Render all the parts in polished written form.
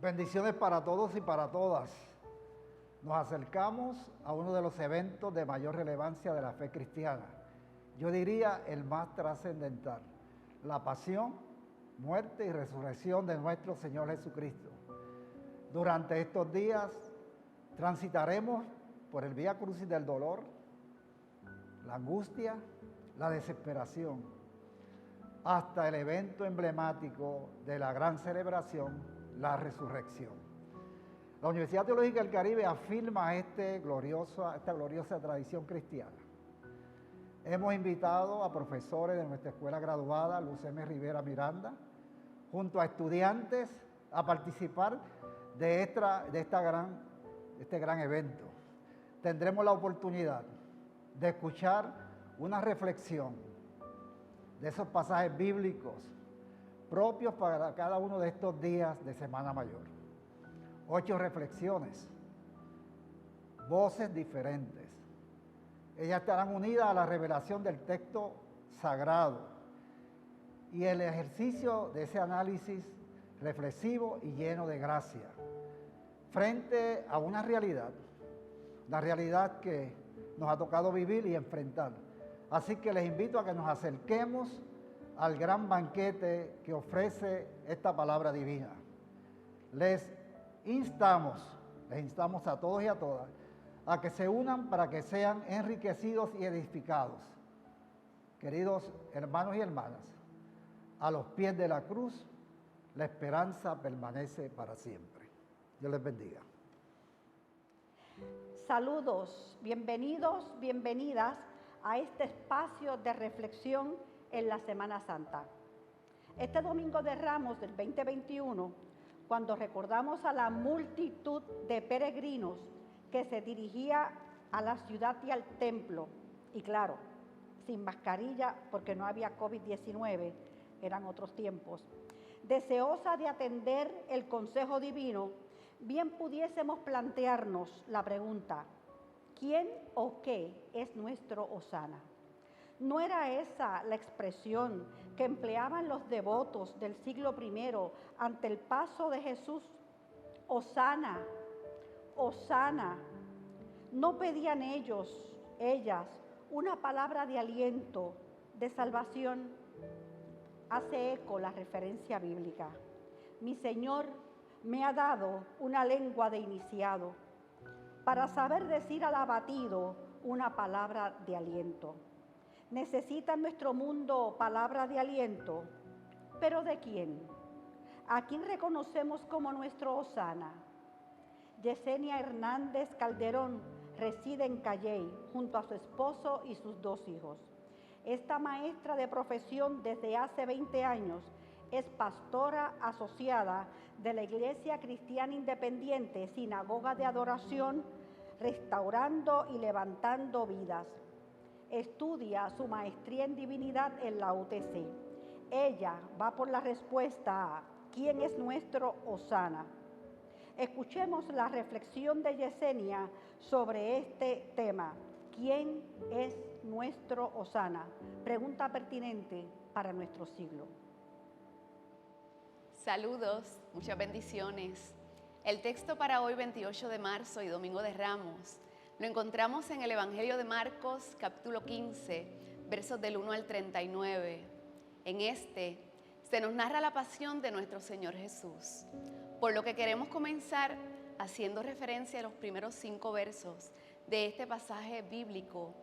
Bendiciones para todos y para todas. Nos acercamos a uno de los eventos de mayor relevancia de la fe cristiana. Yo diría el más trascendental, la pasión, muerte y resurrección de nuestro Señor Jesucristo. Durante estos días transitaremos por el Vía Crucis del dolor, la angustia, la desesperación, hasta el evento emblemático de la gran celebración, la resurrección. La Universidad Teológica del Caribe afirma esta gloriosa tradición cristiana. Hemos invitado a profesores de nuestra escuela graduada, Luz M. Rivera Miranda, junto a estudiantes a participar de este gran evento. Tendremos la oportunidad de escuchar una reflexión de esos pasajes bíblicos propios para cada uno de estos días de Semana Mayor. 8 reflexiones, voces diferentes. Ellas estarán unidas a la revelación del texto sagrado y el ejercicio de ese análisis reflexivo y lleno de gracia, frente a una realidad, la realidad que nos ha tocado vivir y enfrentar. Así que les invito a que nos acerquemos al gran banquete que ofrece esta palabra divina. Les instamos a todos y a todas a que se unan para que sean enriquecidos y edificados. Queridos hermanos y hermanas, a los pies de la cruz, la esperanza permanece para siempre. Dios les bendiga. Saludos, bienvenidos, bienvenidas a este espacio de reflexión en la Semana Santa. Este Domingo de Ramos del 2021, cuando recordamos a la multitud de peregrinos que se dirigía a la ciudad y al templo, y claro, sin mascarilla porque no había COVID-19, eran otros tiempos, deseosa de atender el consejo divino, bien pudiésemos plantearnos la pregunta: ¿quién o qué es nuestro Hosana? ¿No era esa la expresión que empleaban los devotos del siglo I ante el paso de Jesús? Hosana, Hosana. ¿No pedían ellas, una palabra de aliento, de salvación? Hace eco la referencia bíblica. Mi Señor me ha dado una lengua de iniciado para saber decir al abatido una palabra de aliento. ¿Necesita en nuestro mundo palabra de aliento? ¿Pero de quién? ¿A quién reconocemos como nuestro Hosana? Yesenia Hernández Calderón reside en Calley junto a su esposo y sus 2 hijos. Esta maestra de profesión desde hace 20 años es pastora asociada de la Iglesia Cristiana Independiente, Sinagoga de Adoración, Restaurando y Levantando Vidas. Estudia su maestría en divinidad en la UTC. Ella va por la respuesta a ¿quién es nuestro Hosana? Escuchemos la reflexión de Yesenia sobre este tema. ¿Quién es nuestro Hosana? Pregunta pertinente para nuestro siglo. Saludos, muchas bendiciones. El texto para hoy, 28 de marzo y Domingo de Ramos, lo encontramos en el Evangelio de Marcos, capítulo 15, versos del 1 al 39. En este se nos narra la pasión de nuestro Señor Jesús, por lo que queremos comenzar haciendo referencia a los primeros 5 versos de este pasaje bíblico.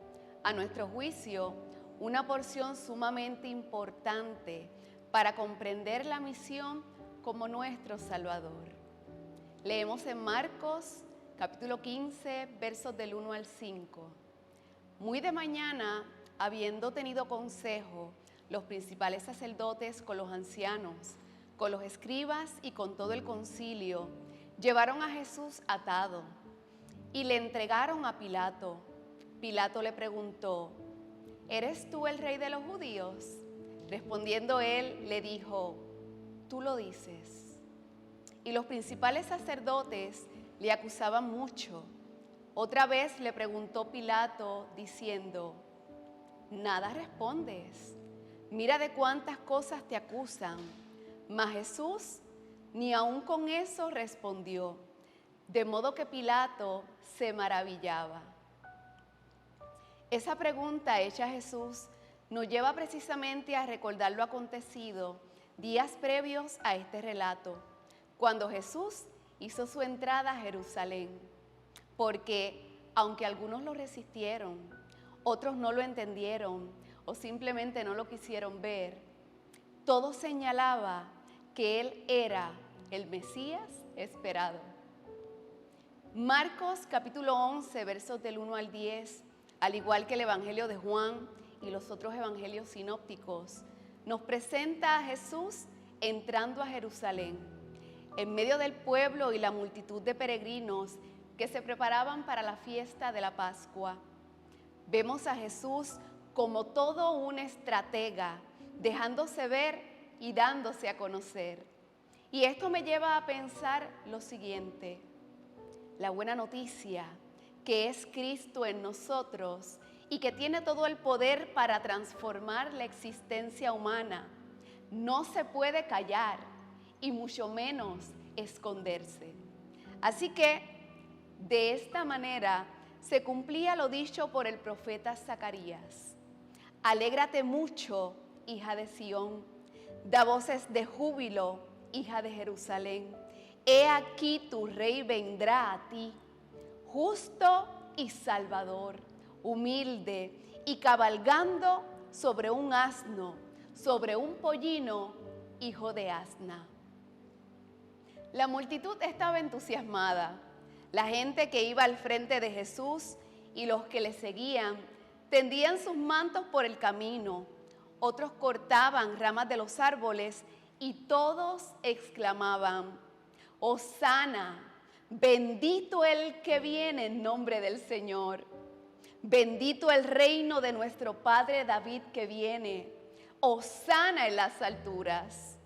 A nuestro juicio, una porción sumamente importante para comprender la misión como nuestro Salvador. Leemos en Marcos, capítulo 15, versos del 1 al 5. Muy de mañana, habiendo tenido consejo, los principales sacerdotes con los ancianos, con los escribas y con todo el concilio, llevaron a Jesús atado y le entregaron a Pilato. Pilato le preguntó: ¿eres tú el rey de los judíos? Respondiendo él, le dijo: tú lo dices. Y los principales sacerdotes le acusaban mucho. Otra vez le preguntó Pilato, diciendo: nada respondes. Mira de cuántas cosas te acusan. Mas Jesús ni aun con eso respondió, de modo que Pilato se maravillaba. Esa pregunta hecha a Jesús nos lleva precisamente a recordar lo acontecido días previos a este relato, cuando Jesús hizo su entrada a Jerusalén, porque aunque algunos lo resistieron, otros no lo entendieron o simplemente no lo quisieron ver, todo señalaba que Él era el Mesías esperado. Marcos capítulo 11, versos del 1 al 10, al igual que el Evangelio de Juan y los otros evangelios sinópticos, nos presenta a Jesús entrando a Jerusalén, en medio del pueblo y la multitud de peregrinos que se preparaban para la fiesta de la Pascua. Vemos a Jesús como todo un estratega, dejándose ver y dándose a conocer. Y esto me lleva a pensar lo siguiente: la buena noticia, que es Cristo en nosotros y que tiene todo el poder para transformar la existencia humana, no se puede callar y mucho menos esconderse. Así que, de esta manera, se cumplía lo dicho por el profeta Zacarías. Alégrate mucho, hija de Sión, da voces de júbilo, hija de Jerusalén. He aquí tu rey vendrá a ti, justo y salvador, humilde y cabalgando sobre un asno, sobre un pollino, hijo de asna. La multitud estaba entusiasmada. La gente que iba al frente de Jesús y los que le seguían tendían sus mantos por el camino. Otros cortaban ramas de los árboles y todos exclamaban: Hosana, bendito el que viene en nombre del Señor. Bendito el reino de nuestro padre David que viene. Hosana en las alturas.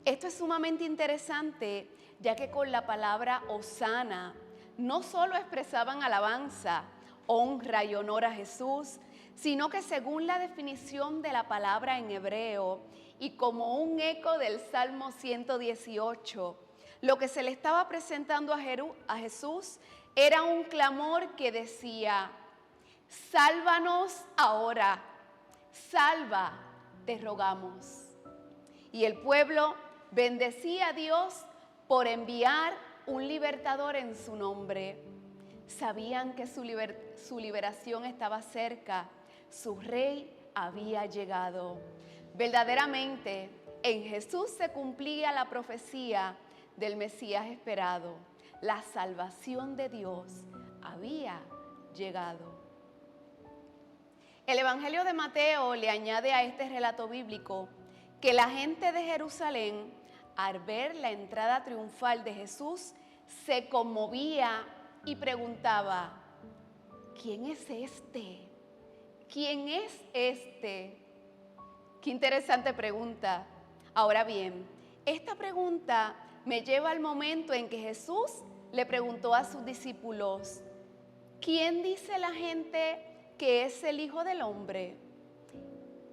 Esto es sumamente interesante, ya que con la palabra hosana no solo expresaban alabanza, honra y honor a Jesús, sino que según la definición de la palabra en hebreo y como un eco del Salmo 118, lo que se le estaba presentando a Jesús era un clamor que decía: sálvanos ahora, salva, te rogamos. Y el pueblo bendecía a Dios por enviar un libertador en su nombre. Sabían que su liberación estaba cerca, su rey había llegado. Verdaderamente, en Jesús se cumplía la profecía del Mesías esperado. La salvación de Dios había llegado. El Evangelio de Mateo le añade a este relato bíblico que la gente de Jerusalén, al ver la entrada triunfal de Jesús, se conmovía y preguntaba: ¿quién es este? ¿Quién es este? Qué interesante pregunta. Ahora bien, esta pregunta me lleva al momento en que Jesús le preguntó a sus discípulos: ¿quién dice la gente que es el Hijo del Hombre?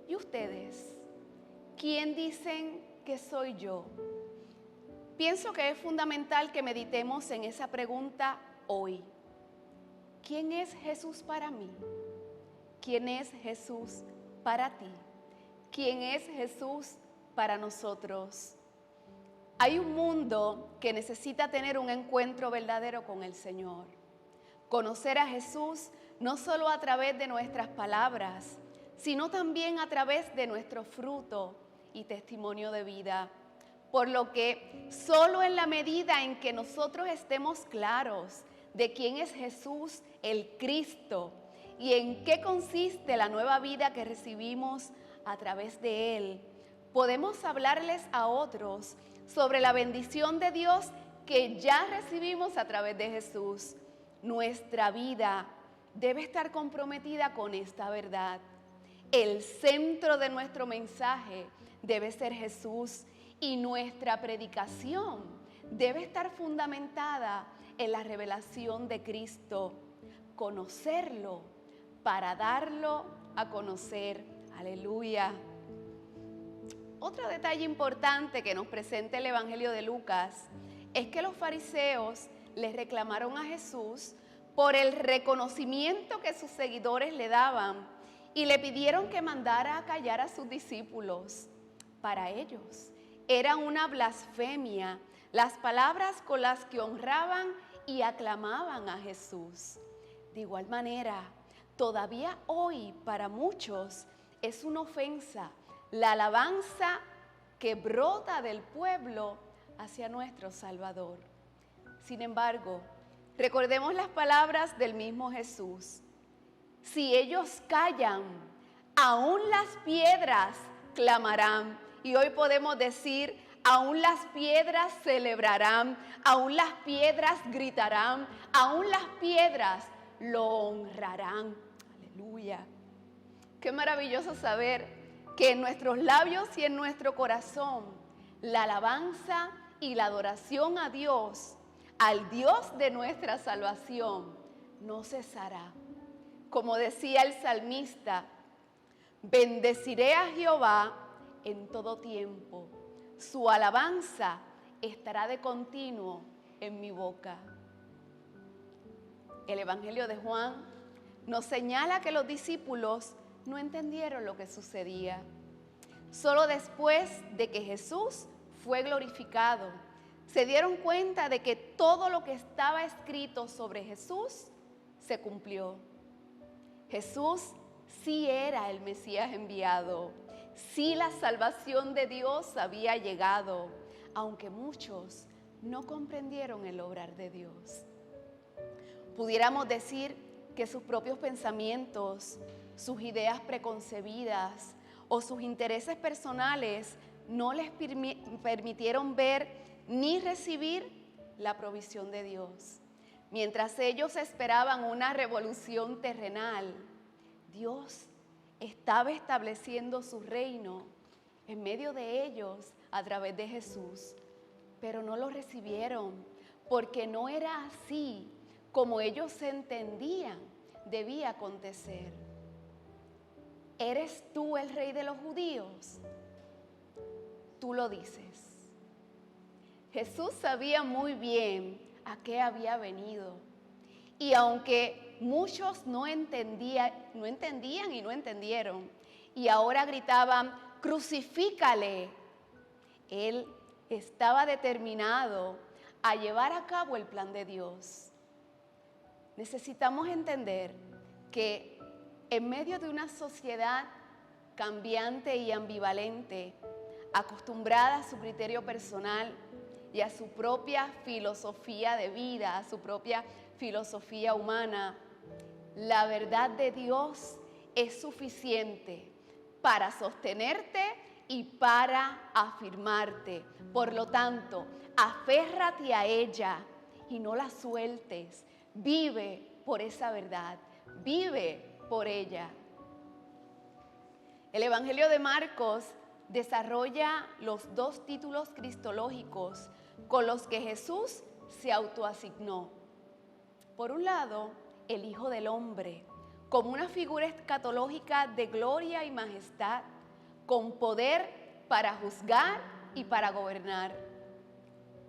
¿Y ustedes? ¿Quién dicen que soy yo? Pienso que es fundamental que meditemos en esa pregunta hoy. ¿Quién es Jesús para mí? ¿Quién es Jesús para ti? ¿Quién es Jesús para nosotros? Hay un mundo que necesita tener un encuentro verdadero con el Señor. Conocer a Jesús no solo a través de nuestras palabras, sino también a través de nuestro fruto y testimonio de vida. Por lo que solo en la medida en que nosotros estemos claros de quién es Jesús, el Cristo, y en qué consiste la nueva vida que recibimos a través de Él, podemos hablarles a otros sobre la bendición de Dios que ya recibimos a través de Jesús. Nuestra vida debe estar comprometida con esta verdad. El centro de nuestro mensaje debe ser Jesús y nuestra predicación debe estar fundamentada en la revelación de Cristo. Conocerlo para darlo a conocer. Aleluya. Otro detalle importante que nos presenta el Evangelio de Lucas es que los fariseos les reclamaron a Jesús por el reconocimiento que sus seguidores le daban y le pidieron que mandara a callar a sus discípulos. Para ellos era una blasfemia las palabras con las que honraban y aclamaban a Jesús. De igual manera, todavía hoy para muchos es una ofensa la alabanza que brota del pueblo hacia nuestro Salvador. Sin embargo, recordemos las palabras del mismo Jesús. Si ellos callan, aún las piedras clamarán. Y hoy podemos decir, aún las piedras celebrarán, aún las piedras gritarán, aún las piedras lo honrarán. Aleluya. Qué maravilloso saber que en nuestros labios y en nuestro corazón la alabanza y la adoración a Dios, al Dios de nuestra salvación, no cesará. Como decía el salmista, bendeciré a Jehová en todo tiempo. Su alabanza estará de continuo en mi boca. El Evangelio de Juan nos señala que los discípulos no entendieron lo que sucedía. Solo después de que Jesús fue glorificado, se dieron cuenta de que todo lo que estaba escrito sobre Jesús se cumplió. Jesús sí era el Mesías enviado, sí la salvación de Dios había llegado, aunque muchos no comprendieron el obrar de Dios. Pudiéramos decir que sus propios pensamientos, sus ideas preconcebidas o sus intereses personales no les permitieron ver ni recibir la provisión de Dios. Mientras ellos esperaban una revolución terrenal, Dios estaba estableciendo su reino en medio de ellos a través de Jesús, pero no lo recibieron porque no era así como ellos entendían debía acontecer. ¿Eres tú el rey de los judíos? Tú lo dices. Jesús sabía muy bien a qué había venido. Y aunque muchos no entendían y no entendieron, y ahora gritaban, crucifícale, Él estaba determinado a llevar a cabo el plan de Dios. Necesitamos entender que en medio de una sociedad cambiante y ambivalente, acostumbrada a su criterio personal y a su propia filosofía de vida, a su propia filosofía humana, la verdad de Dios es suficiente para sostenerte y para afirmarte. Por lo tanto, aférrate a ella y no la sueltes. Vive por esa verdad, vive por ella. El Evangelio de Marcos desarrolla los dos títulos cristológicos con los que Jesús se autoasignó. Por un lado, el Hijo del Hombre, como una figura escatológica de gloria y majestad, con poder para juzgar y para gobernar.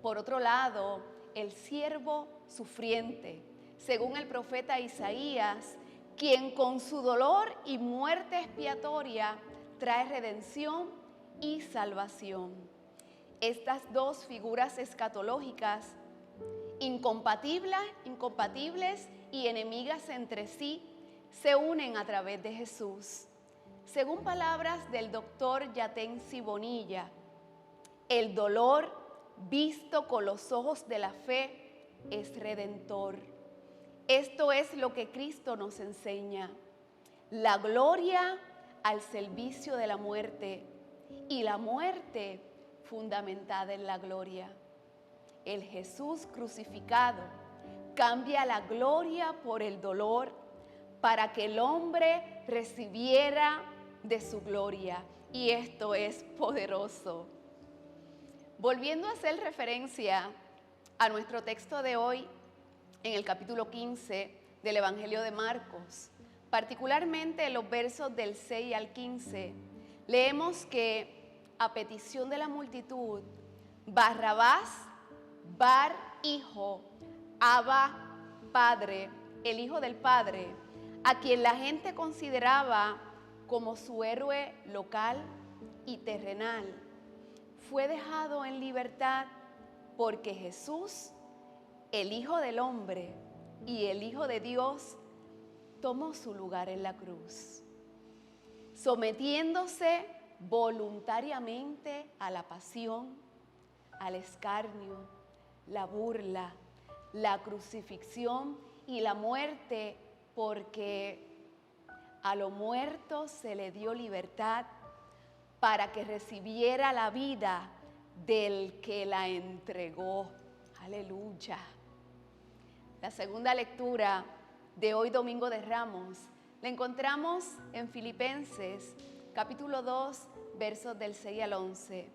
Por otro lado, el siervo sufriente, según el profeta Isaías, quien con su dolor y muerte expiatoria trae redención y salvación. Estas dos figuras escatológicas, incompatibles y enemigas entre sí, se unen a través de Jesús. Según palabras del doctor Yatensi Bonilla, el dolor visto con los ojos de la fe es redentor. Esto es lo que Cristo nos enseña: la gloria al servicio de la muerte y la muerte fundamentada en la gloria. El Jesús crucificado cambia la gloria por el dolor para que el hombre recibiera de su gloria, y esto es poderoso. Volviendo a hacer referencia a nuestro texto de hoy, en el capítulo 15 del Evangelio de Marcos, particularmente en los versos del 6 al 15, leemos que a petición de la multitud, Barrabás, Bar Hijo, Abba Padre, el Hijo del Padre, a quien la gente consideraba como su héroe local y terrenal, fue dejado en libertad porque Jesús, el Hijo del Hombre y el Hijo de Dios, tomó su lugar en la cruz, sometiéndose voluntariamente a la pasión, al escarnio, la burla, la crucifixión y la muerte, porque a lo muerto se le dio libertad para que recibiera la vida del que la entregó. Aleluya. La segunda lectura de hoy, Domingo de Ramos, la encontramos en Filipenses, capítulo 2, versos del 6 al 11,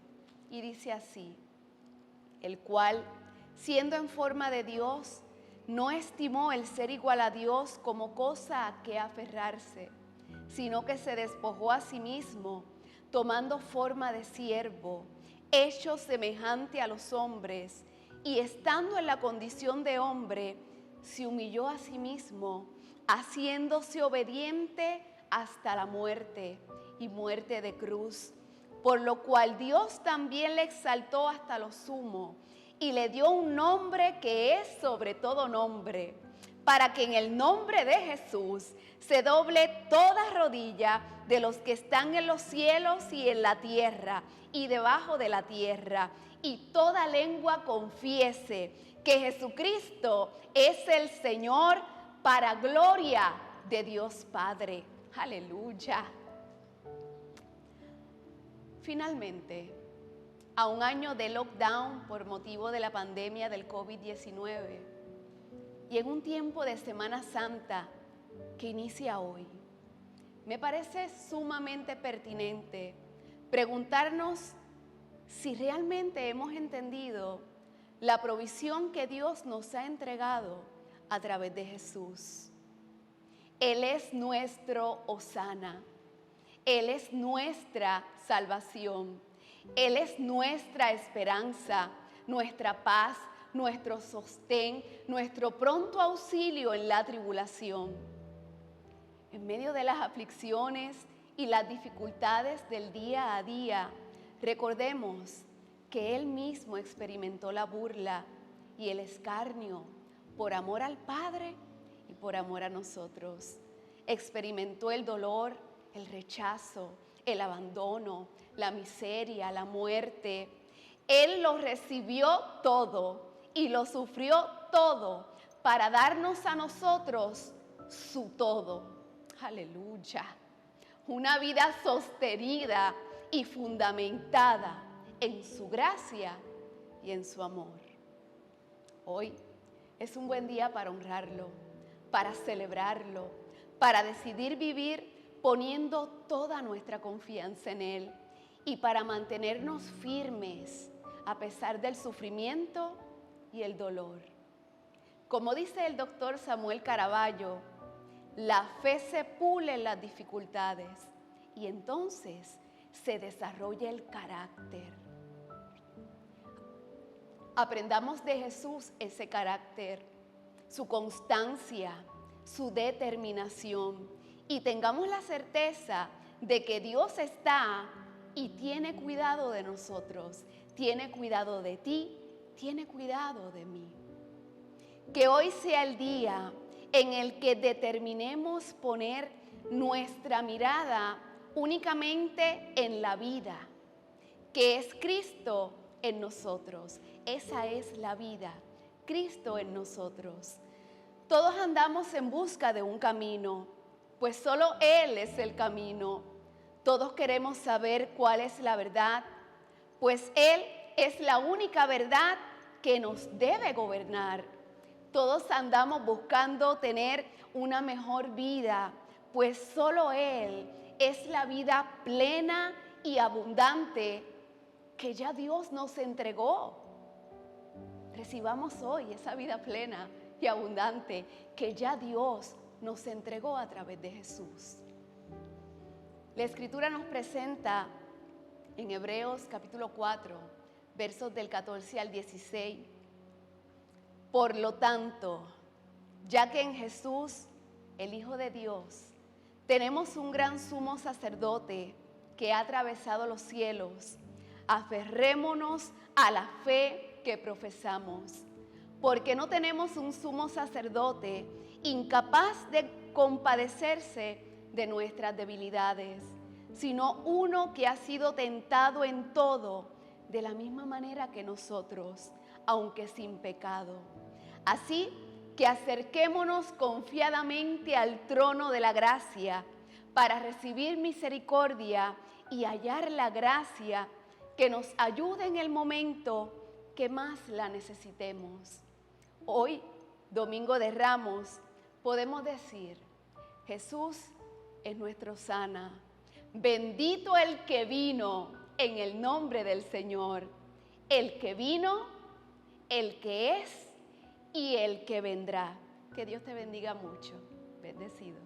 y dice así: el cual, siendo en forma de Dios, no estimó el ser igual a Dios como cosa a que aferrarse, sino que se despojó a sí mismo, tomando forma de siervo, hecho semejante a los hombres, y estando en la condición de hombre, se humilló a sí mismo, haciéndose obediente hasta la muerte, y muerte de cruz, por lo cual Dios también le exaltó hasta lo sumo, y le dio un nombre que es sobre todo nombre, para que en el nombre de Jesús se doble toda rodilla de los que están en los cielos y en la tierra y debajo de la tierra, y toda lengua confiese que Jesucristo es el Señor, para gloria de Dios Padre. Aleluya. Finalmente, a un año de lockdown por motivo de la pandemia del COVID-19 y en un tiempo de Semana Santa que inicia hoy, me parece sumamente pertinente preguntarnos si realmente hemos entendido la provisión que Dios nos ha entregado a través de Jesús. Él es nuestro Hosana, Él es nuestra salvación, Él es nuestra esperanza, nuestra paz, nuestro sostén, nuestro pronto auxilio en la tribulación. En medio de las aflicciones y las dificultades del día a día, recordemos que Él mismo experimentó la burla y el escarnio por amor al Padre y por amor a nosotros. Experimentó el dolor, el rechazo, el abandono, la miseria, la muerte. Él lo recibió todo y lo sufrió todo para darnos a nosotros su todo. Aleluya. Una vida sostenida y fundamentada en su gracia y en su amor. Hoy es un buen día para honrarlo, para celebrarlo, para decidir vivir poniendo toda nuestra confianza en Él y para mantenernos firmes a pesar del sufrimiento y el dolor. Como dice el doctor Samuel Caraballo, la fe se pule en las dificultades y entonces se desarrolla el carácter. Aprendamos de Jesús ese carácter, su constancia, su determinación, y tengamos la certeza de que Dios está y tiene cuidado de nosotros, tiene cuidado de ti, tiene cuidado de mí. Que hoy sea el día en el que determinemos poner nuestra mirada únicamente en la vida, que es Cristo en nosotros. Esa es la vida, Cristo en nosotros. Todos andamos en busca de un camino, pues solo Él es el camino. Todos queremos saber cuál es la verdad, pues Él es la única verdad que nos debe gobernar. Todos andamos buscando tener una mejor vida, pues solo Él es la vida plena y abundante que ya Dios nos entregó. Recibamos hoy esa vida plena y abundante que ya Dios nos entregó a través de Jesús. La Escritura nos presenta en Hebreos capítulo 4, versos del 14 al 16. Por lo tanto, ya que en Jesús, el Hijo de Dios, tenemos un gran sumo sacerdote que ha atravesado los cielos, aferrémonos a la fe que profesamos, porque no tenemos un sumo sacerdote incapaz de compadecerse de nuestras debilidades, sino uno que ha sido tentado en todo de la misma manera que nosotros, aunque sin pecado. Así que acerquémonos confiadamente al trono de la gracia para recibir misericordia y hallar la gracia que nos ayude en el momento que más la necesitemos. Hoy, Domingo de Ramos, podemos decir: Jesús es nuestro sana. Bendito el que vino en el nombre del Señor. El que vino, el que es y el que vendrá. Que Dios te bendiga mucho. Bendecido.